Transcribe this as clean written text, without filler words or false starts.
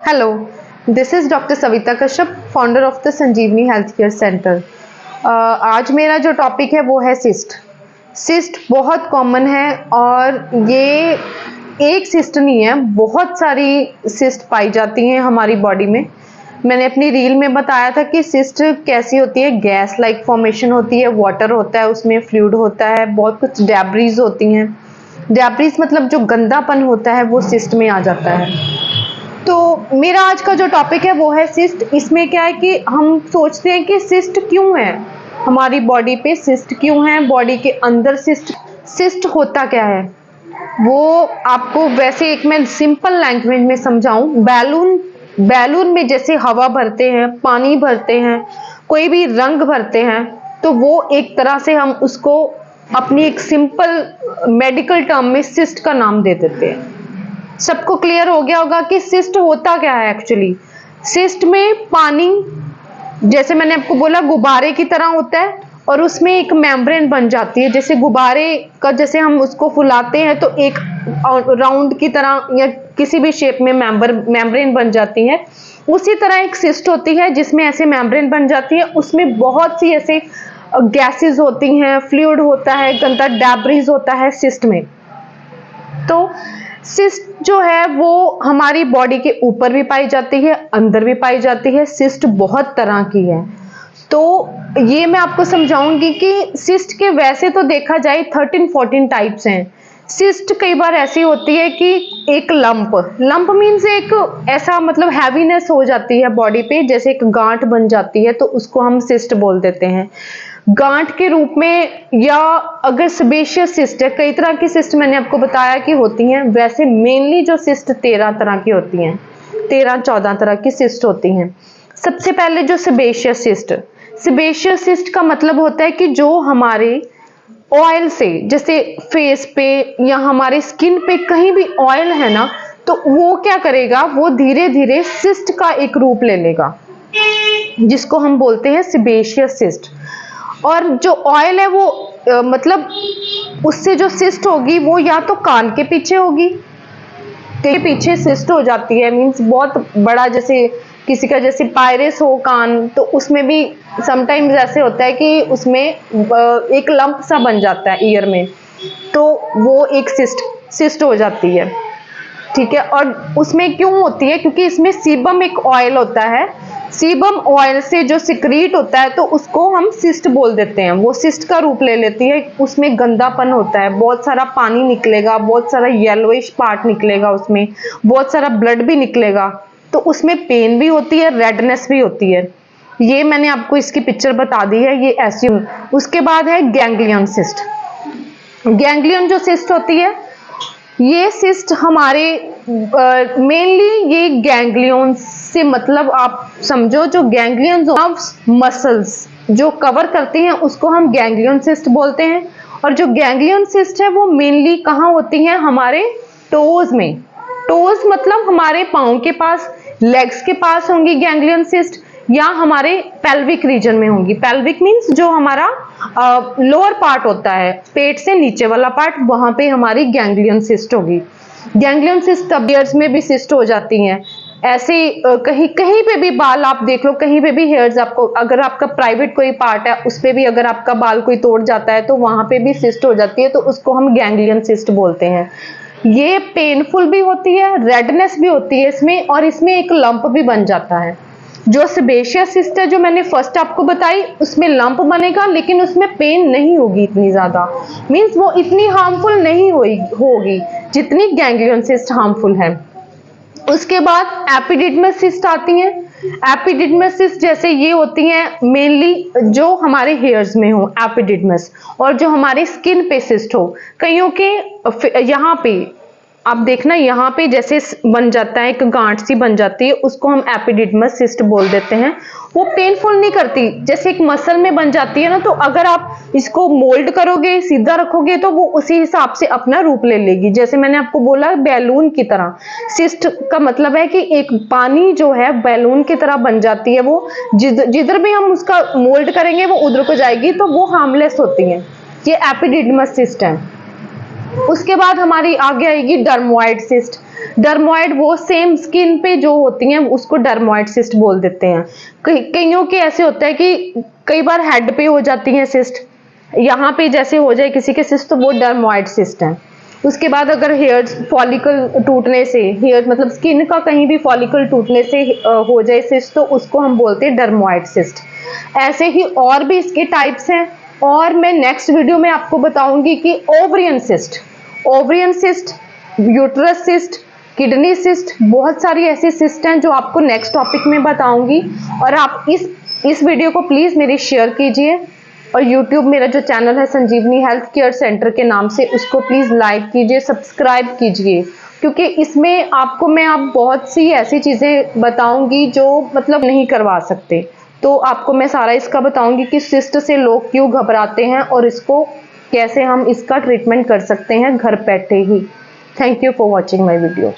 Hello, this is doctor Savita Kashyap, founder of the Sanjivani health care centre. आज मेरा जो topic है वो है सिस्ट। सिस्ट बहुत कॉमन है और ये एक सिस्ट नहीं है, बहुत सारी सिस्ट पाई जाती हैं हमारी बॉडी में। मैंने अपनी रील में बताया था कि सिस्ट कैसी होती है। गैस लाइक फॉर्मेशन होती है, वाटर होता है, उसमें फ्लूइड होता है, बहुत कुछ डेब्रीज होती हैं। डेब्रीज मतलब जो गंदापन होता है वो सिस्ट में आ जाता है। तो मेरा आज का जो टॉपिक है वो है सिस्ट। इसमें क्या है कि हम सोचते हैं कि सिस्ट क्यों है, हमारी बॉडी पे सिस्ट क्यों है, बॉडी के अंदर सिस्ट होता क्या है। वो आपको वैसे एक मैं सिंपल लैंग्वेज में समझाऊं, बैलून में जैसे हवा भरते हैं, पानी भरते हैं, कोई भी रंग भरते हैं, तो वो एक तरह से हम उसको अपनी एक सिंपल मेडिकल टर्म में सिस्ट का नाम दे देते हैं। सबको क्लियर हो गया होगा कि सिस्ट होता क्या है एक्चुअली। सिस्ट में पानी, जैसे मैंने आपको बोला, गुब्बारे की तरह होता है और उसमें एक मेम्ब्रेन बन जाती है। जैसे गुब्बारे का जैसे हम उसको फुलाते हैं तो एक राउंड की तरह या किसी भी शेप में मेम्ब्रेन बन जाती है। उसी तरह एक सिस्ट होती है जिसमें ऐसे मेम्ब्रेन बन जाती है। उसमें बहुत सी ऐसे गैसेस होती हैं, फ्लूइड होता है, गंदा डैब्रीज होता है सिस्ट में। तो सिस्ट जो है वो हमारी बॉडी के ऊपर भी पाई जाती है, अंदर भी पाई जाती है। सिस्ट बहुत तरह की है, तो ये मैं आपको समझाऊंगी कि सिस्ट के वैसे तो देखा जाए 13-14 टाइप्स हैं। सिस्ट कई बार ऐसी होती है कि एक लंप मीन्स एक ऐसा मतलब हैवीनेस हो जाती है बॉडी पे, जैसे एक गांठ बन जाती है, तो उसको हम सिस्ट बोल देते हैं गांठ के रूप में। या अगर सेबेशियस सिस्ट है, कई तरह की सिस्ट मैंने आपको बताया कि होती हैं। वैसे मेनली जो सिस्ट 13 तरह की होती हैं, 13-14 तरह की सिस्ट होती हैं। सबसे पहले जो सेबेशियस सिस्ट का मतलब होता है कि जो हमारे ऑयल से, जैसे फेस पे या हमारे स्किन पे कहीं भी ऑयल है ना, तो वो क्या करेगा, वो धीरे धीरे सिस्ट का एक रूप ले लेगा, जिसको हम बोलते हैं सेबेशियस सिस्ट। और जो ऑयल है वो मतलब उससे जो सिस्ट होगी वो या तो कान के पीछे होगी, के पीछे सिस्ट हो जाती है, मीन्स बहुत बड़ा, जैसे किसी का जैसे पायरिस हो कान, तो उसमें भी समटाइम्स ऐसे होता है कि उसमें एक लंप सा बन जाता है ईयर में, तो वो एक सिस्ट हो जाती है। ठीक है, और उसमें क्यों होती है, क्योंकि इसमें सीबम एक ऑयल होता है। सीबम ऑयल से जो सिक्रीट होता है तो उसको हम सिस्ट बोल देते हैं। वो सिस्ट का रूप ले लेती है, उसमें गंदापन होता है, बहुत सारा पानी निकलेगा, बहुत सारा येलोइश पार्ट निकलेगा, उसमें बहुत सारा ब्लड भी निकलेगा, तो उसमें पेन भी होती है, रेडनेस भी होती है। ये मैंने आपको इसकी पिक्चर बता दी है, ये ऐसी। उसके बाद है गैंग्लियन सिस्ट। गैंग्लियन जो सिस्ट होती है, ये सिस्ट हमारे मेनली ये गैंग्लियन से मतलब आप समझो, जो गैंग्लियन मसल्स जो कवर करती हैं उसको हम गैंग्लियन सिस्ट बोलते हैं। और जो गैंग्लियन सिस्ट है वो मेनली कहाँ होती हैं, हमारे टोज में। टोज मतलब हमारे पाँव के पास, लेग्स के पास होंगी गैंग्लियन सिस्ट, या हमारे पेल्विक रीजन में होंगी। पेल्विक मीन्स जो हमारा लोअर पार्ट होता है, पेट से नीचे वाला पार्ट, वहां पे हमारी गैंग्लियन सिस्ट होगी। गैंग्लियन सिस्ट बियर्स में भी सिस्ट हो जाती हैं। ऐसे कहीं कहीं पे भी बाल आप देख लो, कहीं पे भी हेयर्स आपको, अगर आपका प्राइवेट कोई पार्ट है उस पे भी अगर आपका बाल कोई तोड़ जाता है तो वहां पे भी सिस्ट हो जाती है, तो उसको हम गैंग्लियन सिस्ट बोलते हैं। ये पेनफुल भी होती है, रेडनेस भी होती है इसमें, और इसमें एक लंप भी बन जाता है। जो सेबेशियस सिस्ट है जो मैंने फर्स्ट आपको बताई, उसमें लंप बनेगा लेकिन उसमें पेन नहीं होगी इतनी ज्यादा, मीन्स वो इतनी हार्मफुल नहीं होगी जितनी गैंग्लियन सिस्ट हार्मफुल है। उसके बाद एपिडिडमस सिस्ट आती हैं। एपिडिडमस सिस्ट जैसे ये होती हैं मेनली जो हमारे हेयर्स में हो एपिडिडमस, और जो हमारे स्किन पे सिस्ट हो। कईयों के यहाँ पे आप देखना, यहाँ पे जैसे बन जाता है, एक गांठ सी बन जाती है, उसको हम एपिडिडमस सिस्ट बोल देते हैं। वो पेनफुल नहीं करती, जैसे एक मसल में बन जाती है ना, तो अगर आप इसको मोल्ड करोगे, सीधा रखोगे, तो वो उसी हिसाब से अपना रूप ले लेगी। जैसे मैंने आपको बोला बैलून की तरह, सिस्ट का मतलब है कि एक पानी जो है बैलून की तरह बन जाती है, वो जिधर भी हम उसका मोल्ड करेंगे वो उधर को जाएगी, तो वो हार्मलेस होती है। ये एपिडिडमस सिस्ट है। उसके बाद हमारी आगे आएगी डर्मोइड सिस्ट। डर्मोइड वो सेम स्किन पे जो होती हैं उसको डर्मोइड सिस्ट बोल देते हैं। कईयों के ऐसे होता है कि कई बार हेड पे हो जाती हैं सिस्ट, यहाँ पे जैसे हो जाए किसी के सिस्ट तो वो डर्मोइड सिस्ट है। उसके बाद अगर हेयर्स फॉलिकल टूटने से, हेयर मतलब स्किन का कहीं भी फॉलिकल टूटने से हो जाए सिस्ट तो उसको हम बोलते हैं डर्मोइड सिस्ट। ऐसे ही और भी इसके टाइप्स हैं और मैं नेक्स्ट वीडियो में आपको बताऊंगी कि ovarian cyst, uterus cyst, kidney cyst, बहुत सारी ऐसी सिस्ट हैं जो आपको नेक्स्ट टॉपिक में बताऊंगी। और आप इस वीडियो को प्लीज मेरी शेयर कीजिए और यूट्यूब मेरा जो चैनल है संजीवनी हेल्थ केयर सेंटर के नाम से उसको प्लीज लाइक कीजिए, सब्सक्राइब कीजिए, क्योंकि इसमें आपको मैं अब बहुत सी ऐसी चीजें बताऊंगी जो मतलब नहीं करवा सकते। तो आपको मैं सारा इसका बताऊंगी कि सिस्ट से लोग क्यों घबराते हैं और इसको कैसे हम इसका ट्रीटमेंट कर सकते हैं घर बैठे ही। Thank you for watching my video.